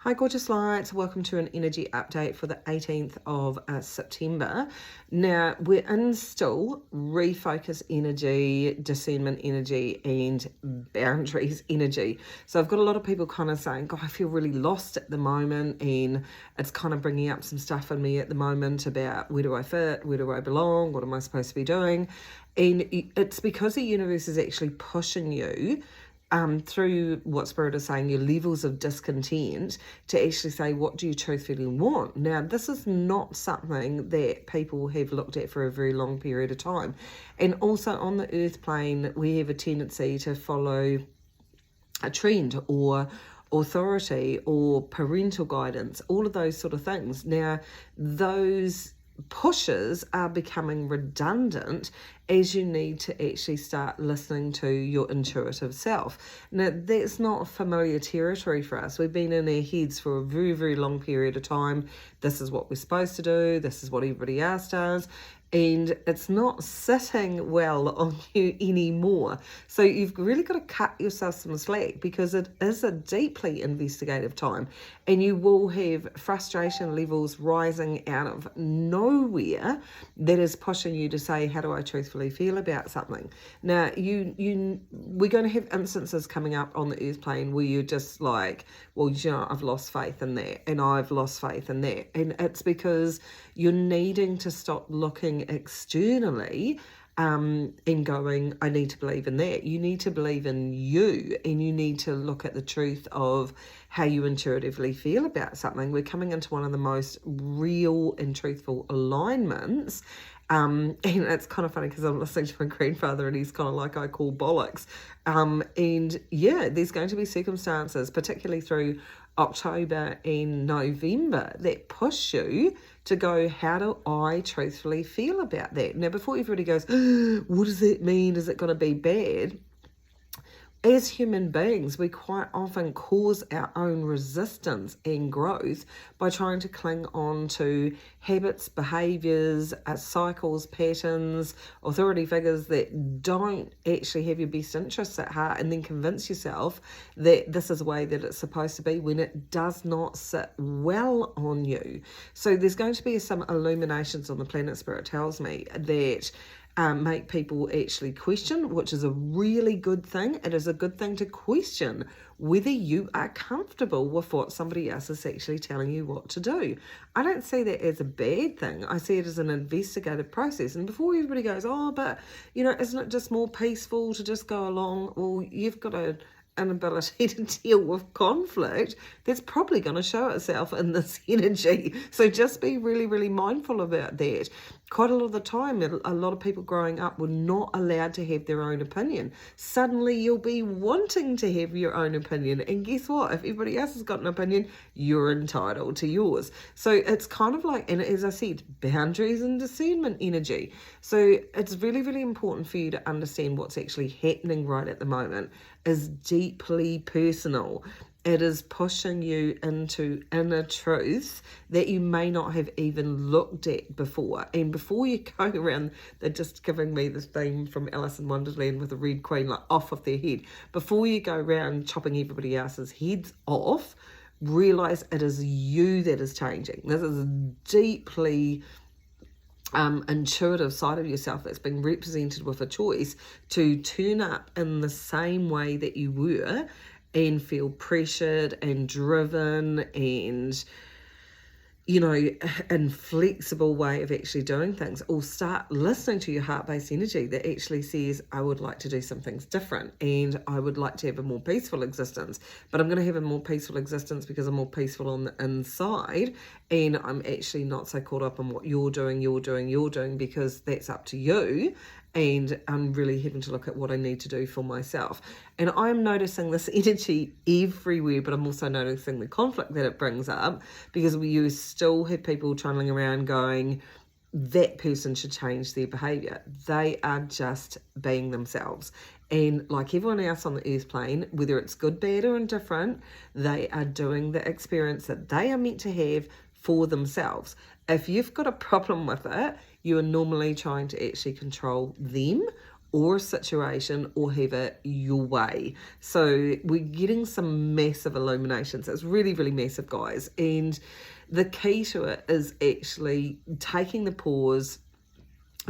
Hi gorgeous lights, welcome to an energy update for the 18th of September. Now we're in still refocus energy, discernment energy and boundaries energy. So I've got a lot of people kind of saying, God, I feel really lost at the moment, and it's kind of bringing up some stuff in me at the moment about where do I fit, where do I belong, what am I supposed to be doing? And it's because the universe is actually pushing you through what Spirit is saying, your levels of discontent, to actually say, what do you truthfully want? Now, this is not something that people have looked at for a very long period of time. And also on the earth plane, we have a tendency to follow a trend or authority or parental guidance, all of those sort of things. Now, those pushes are becoming redundant as you need to actually start listening to your intuitive self. Now, that's not familiar territory for us. We've been in our heads for a very, very long period of time. This is what we're supposed to do. This is what everybody else does. And it's not sitting well on you anymore. So you've really got to cut yourself some slack, because it is a deeply investigative time, and you will have frustration levels rising out of nowhere that is pushing you to say, how do I truthfully feel about something? Now, we're going to have instances coming up on the earth plane where you're just like, well, I've lost faith in that, and I've lost faith in that. And it's because you're needing to stop looking externally and going, I need to believe in that. You need to believe in you, and you need to look at the truth of how you intuitively feel about something. We're coming into one of the most real and truthful alignments. And it's kind of funny because I'm listening to my grandfather, and he's kind of like, I call bollocks. And yeah, there's going to be circumstances, particularly through October and November, that push you to go, how do I truthfully feel about that? Now, before everybody goes, what does that mean? Is it going to be bad? As human beings, we quite often cause our own resistance and growth by trying to cling on to habits, behaviours, cycles, patterns, authority figures that don't actually have your best interests at heart, and then convince yourself that this is the way that it's supposed to be when it does not sit well on you. So there's going to be some illuminations on the planet, Spirit tells me, that make people actually question, which is a really good thing. It is a good thing to question whether you are comfortable with what somebody else is actually telling you what to do. I don't see that as a bad thing. I see it as an investigative process. And before everybody goes, oh, but, isn't it just more peaceful to just go along? Well, you've got an ability to deal with conflict that's probably going to show itself in this energy. So just be really, really mindful about that. Quite a lot of the time, a lot of people growing up were not allowed to have their own opinion. Suddenly you'll be wanting to have your own opinion. And guess what? If everybody else has got an opinion, you're entitled to yours. So it's kind of like, and as I said, boundaries and discernment energy. So it's really, really important for you to understand what's actually happening right at the moment is deeply personal. It is pushing you into inner truth that you may not have even looked at before. And before you go around, they're just giving me this theme from Alice in Wonderland with the Red Queen, like off of their head. Before you go around chopping everybody else's heads off, realize it is you that is changing. This is deeply intuitive side of yourself that's been represented with a choice to turn up in the same way that you were and feel pressured and driven and, inflexible way of actually doing things, or start listening to your heart-based energy that actually says, I would like to do some things different, and I would like to have a more peaceful existence, but I'm going to have a more peaceful existence because I'm more peaceful on the inside, and I'm actually not so caught up on what you're doing, because that's up to you. And I'm really having to look at what I need to do for myself. And I'm noticing this energy everywhere, but I'm also noticing the conflict that it brings up, because you still have people trundling around going, that person should change their behaviour. They are just being themselves. And like everyone else on the earth plane, whether it's good, bad or indifferent, they are doing the experience that they are meant to have for themselves. If you've got a problem with it, you are normally trying to actually control them or a situation or have it your way. So we're getting some massive illuminations. It's really, really massive, guys. And the key to it is actually taking the pause,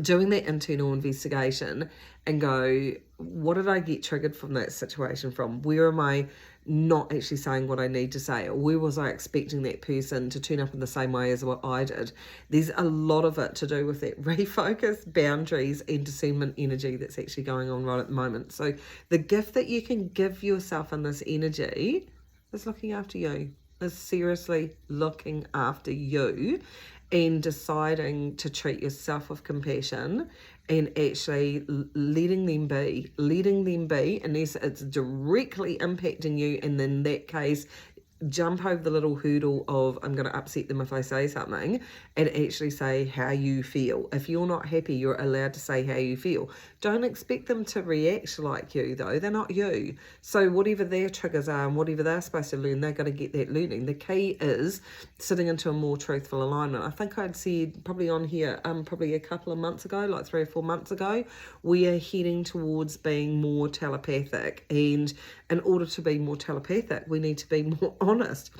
doing that internal investigation and go, what did I get triggered from that situation from? Where am I not actually saying what I need to say? Or where was I expecting that person to turn up in the same way as what I did? There's a lot of it to do with that refocus, boundaries, and discernment energy that's actually going on right at the moment. So the gift that you can give yourself in this energy is looking after you. Is seriously looking after you and deciding to treat yourself with compassion and actually letting them be unless it's directly impacting you, and in that case jump over the little hurdle of I'm going to upset them if I say something, and actually say how you feel. If you're not happy, you're allowed to say how you feel. Don't expect them to react like you, though. They're not you. So whatever their triggers are and whatever they're supposed to learn, they're going to get that learning. The key is sitting into a more truthful alignment. I think I'd said probably on here probably a couple of months ago, like 3 or 4 months ago, we are heading towards being more telepathic, and in order to be more telepathic, we need to be more honest.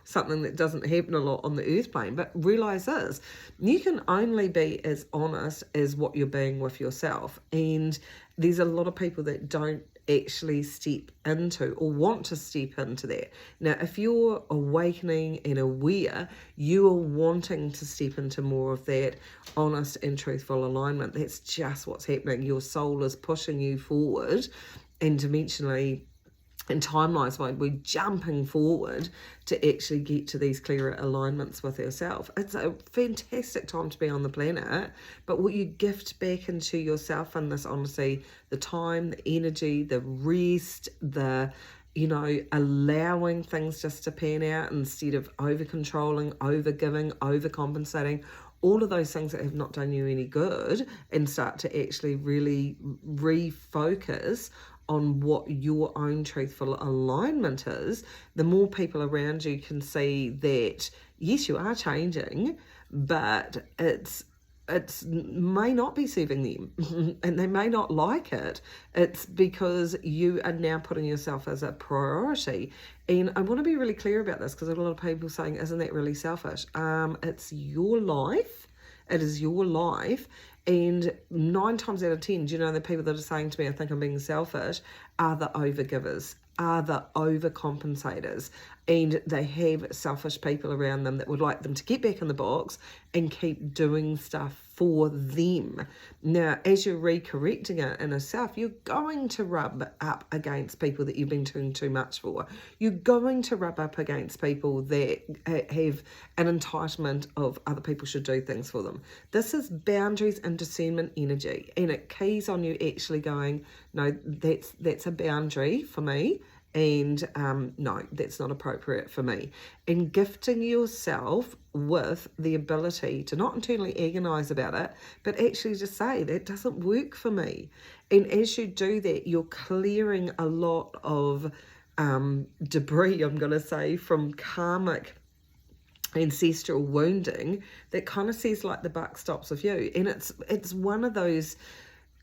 Something that doesn't happen a lot on the earth plane. But realize this, you can only be as honest as what you're being with yourself. And there's a lot of people that don't actually step into or want to step into that. Now, if you're awakening and aware, you are wanting to step into more of that honest and truthful alignment. That's just what's happening. Your soul is pushing you forward, and dimensionally and timelines wise, we're jumping forward to actually get to these clearer alignments with ourselves. It's a fantastic time to be on the planet, but what you gift back into yourself in this honesty, the time, the energy, the rest, the allowing things just to pan out instead of over-controlling, over-giving, over-compensating, all of those things that have not done you any good, and start to actually really refocus on what your own truthful alignment is. The more people around you can see that, yes, you are changing, but it's may not be serving them and they may not like it. It's because you are now putting yourself as a priority. And I want to be really clear about this, because a lot of people saying, isn't that really selfish? It's your life. It is your life. And 9 times out of 10, do you know, the people that are saying to me, I think I'm being selfish, are the overgivers, are the overcompensators, and they have selfish people around them that would like them to get back in the box and keep doing stuff for them. Now, as you're recorrecting it in a self, you're going to rub up against people that you've been doing too much for. You're going to rub up against people that have an entitlement of other people should do things for them. This is boundaries and discernment energy, and it keys on you actually going, no, that's a boundary for me, and no, that's not appropriate for me. And gifting yourself with the ability to not internally agonize about it, but actually just say, that doesn't work for me. And as you do that, you're clearing a lot of debris, I'm going to say, from karmic ancestral wounding that kind of says like the buck stops with you. And it's one of those,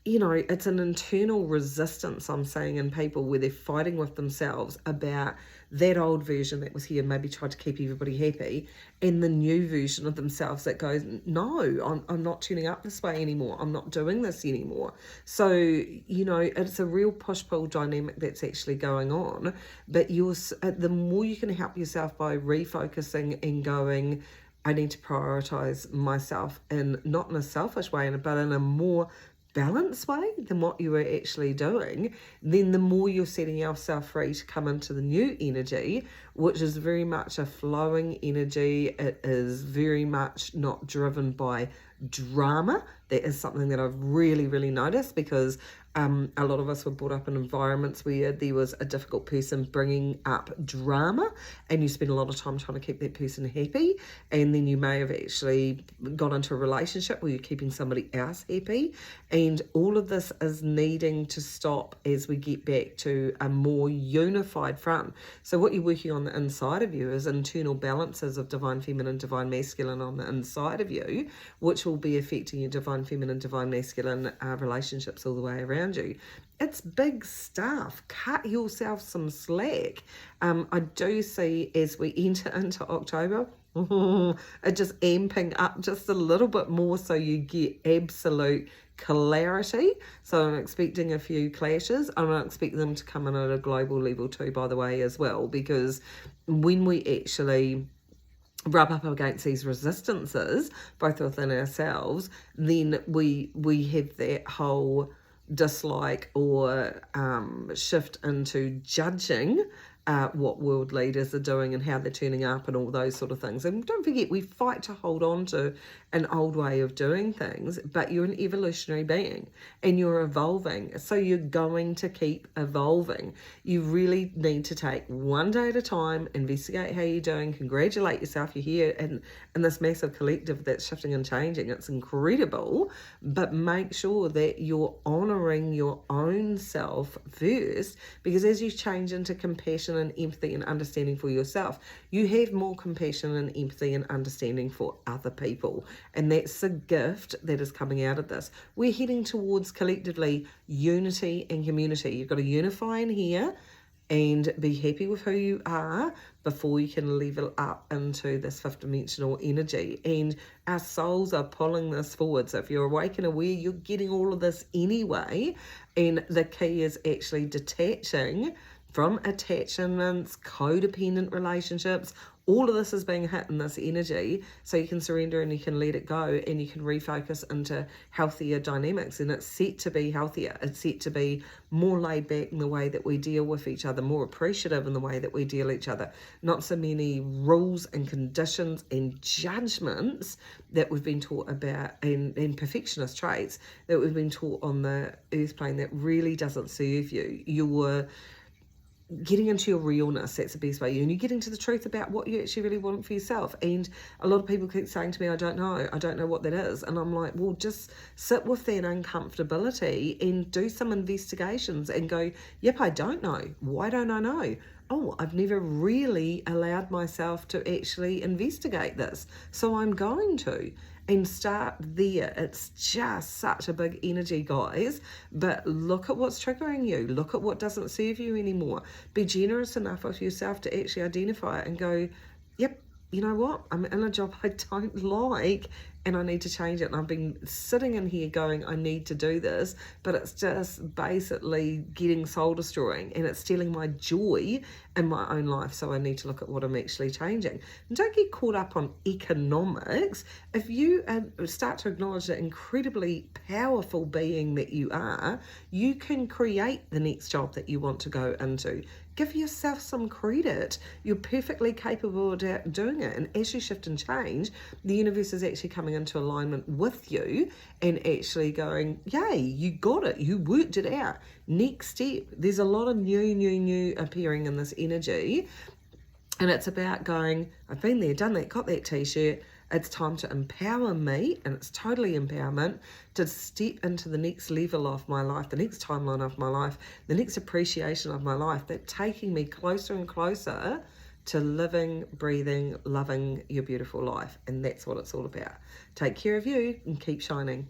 it's an internal resistance I'm saying in people where they're fighting with themselves about that old version that was here and maybe tried to keep everybody happy, and the new version of themselves that goes, no, I'm not tuning up this way anymore. I'm not doing this anymore. So, it's a real push-pull dynamic that's actually going on. But the more you can help yourself by refocusing and going, I need to prioritize myself, and not in a selfish way, but in a more balanced way than what you were actually doing, then the more you're setting yourself free to come into the new energy, which is very much a flowing energy. It is very much not driven by drama. That is something that I've really, really noticed, because a lot of us were brought up in environments where there was a difficult person bringing up drama, and you spend a lot of time trying to keep that person happy, and then you may have actually got into a relationship where you're keeping somebody else happy, and all of this is needing to stop as we get back to a more unified front. So what you're working on inside of you, as internal balances of divine feminine, divine masculine on the inside of you, which will be affecting your divine feminine, divine masculine relationships all the way around you. It's big stuff. Cut yourself some slack. I do see as we enter into October, it just amping up just a little bit more so you get absolute clarity. So I'm expecting a few clashes. I'm not expecting them to come in at a global level too, by the way, as well, because when we actually rub up against these resistances, both within ourselves, then we have that whole dislike or shift into judging what world leaders are doing and how they're turning up and all those sort of things. And don't forget, we fight to hold on to an old way of doing things, but you're an evolutionary being and you're evolving. So you're going to keep evolving. You really need to take one day at a time, investigate how you're doing, congratulate yourself. You're here in this massive collective that's shifting and changing. It's incredible, but make sure that you're honouring your own self first, because as you change into compassion and empathy and understanding for yourself, you have more compassion and empathy and understanding for other people. And that's the gift that is coming out of this. We're heading towards collectively unity and community. You've got to unify in here and be happy with who you are before you can level up into this fifth dimensional energy. And our souls are pulling this forward. So if you're awake and aware, you're getting all of this anyway. And the key is actually detaching from attachments, codependent relationships. All of this is being hit in this energy, so you can surrender and you can let it go and you can refocus into healthier dynamics. And it's set to be healthier. It's set to be more laid back in the way that we deal with each other, more appreciative in the way that we deal with each other. Not so many rules and conditions and judgments that we've been taught about, and perfectionist traits that we've been taught on the earth plane that really doesn't serve you. You're getting into your realness, that's the best way. And you're getting to the truth about what you actually really want for yourself. And a lot of people keep saying to me, I don't know what that is. And I'm like, well, just sit with that uncomfortability and do some investigations and go, yep, I don't know. Why don't I know? Oh, I've never really allowed myself to actually investigate this, so I'm going to. And start there. It's just such a big energy, guys. But look at what's triggering you. Look at what doesn't serve you anymore. Be generous enough with yourself to actually identify it and go, yep, you know what? I'm in a job I don't like and I need to change it. And I've been sitting in here going, I need to do this, but it's just basically getting soul destroying and it's stealing my joy in my own life. So I need to look at what I'm actually changing. And don't get caught up on economics. If you start to acknowledge the incredibly powerful being that you are, you can create the next job that you want to go into. Give yourself some credit. You're perfectly capable of doing it. And as you shift and change, the universe is actually coming into alignment with you and actually going, yay, you got it. You worked it out. Next step. There's a lot of new appearing in this energy. And it's about going, I've been there, done that, got that t-shirt. It's time to empower me, and it's totally empowerment, to step into the next level of my life, the next timeline of my life, the next appreciation of my life, that's taking me closer and closer to living, breathing, loving your beautiful life. And that's what it's all about. Take care of you and keep shining.